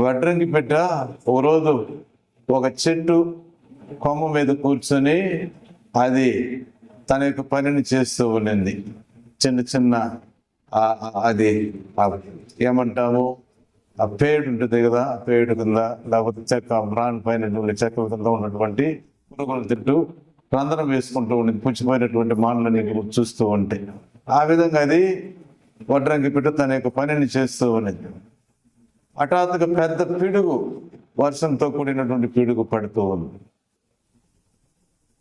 వడ్రంగి పెట్ట ఒక రోజు ఒక చెట్టు కొమ్మ మీద కూర్చొని అది తన యొక్క పనిని చేస్తూ ఉండింది. చిన్న చిన్న అది ఏమంటాము, ఆ పేడు ఉంటుంది కదా, ఆ పేడు కింద లేకపోతే చెక్క బ్రాండ్ పైన చెక్క కింద ఉన్నటువంటి పురుగులు తింటూ రంధ్రం వేసుకుంటూ ఉండింది, పుచ్చిపోయినటువంటి మానలని చూస్తూ ఉంటే. ఆ విధంగా అది వడ్రంగి పెట్ట తన యొక్క పనిని చేస్తూ ఉన్నది. హఠాత్తుగా పెద్ద పిడుగు, వర్షంతో కూడినటువంటి పిడుగు పడుతూ ఉంది.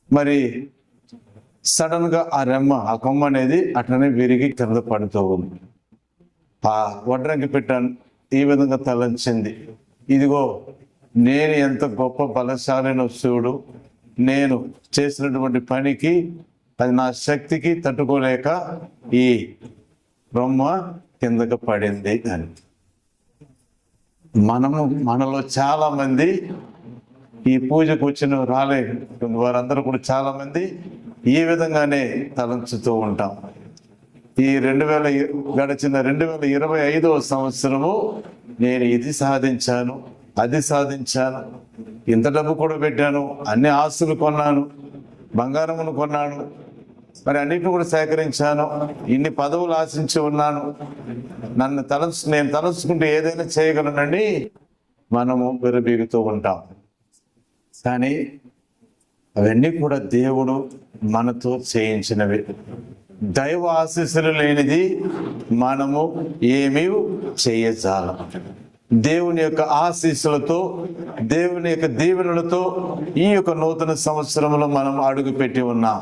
మరి సడన్ గా ఆ రెమ్మ, ఆ కొమ్మ అనేది అట్లనే విరిగి కింద పడుతూ ఉంది. ఆ వడ్రంగి పెట్ట ఈ విధంగా తలంచింది, ఇదిగో నేను ఎంత గొప్ప బలశాలినో చూడు, నేను చేసినటువంటి పనికి అది నా శక్తికి తట్టుకోలేక ఈ రొమ్మ కిందకు పడింది అని. మనలో చాలా మంది ఈ పూజకు వచ్చిన వారందరూ కూడా చాలా మంది ఈ విధంగానే తలంచుతూ ఉంటాం. ఈ గడిచిన 2025వ సంవత్సరము నేను ఇది సాధించాను, అది సాధించాను, ఇంత డబ్బు కూడా పెట్టాను, అన్ని ఆస్తులు కొన్నాను, బంగారమును కొన్నాను, మరి అన్నిటిని కూడా సేకరించాను, ఇన్ని పదవులు ఆశించి ఉన్నాను, నేను తలుచుకుంటే ఏదైనా చేయగలనండి మనము విరబీగుతూ ఉంటాం. కానీ అవన్నీ కూడా దేవుడు మనతో చేయించినవి. దైవ ఆశీస్సులు లేనిది మనము ఏమీ చేయజాలం. దేవుని యొక్క ఆశీస్సులతో, దేవుని యొక్క దీవెనలతో ఈ యొక్క నూతన సంవత్సరంలో మనం అడుగు పెట్టి ఉన్నాం.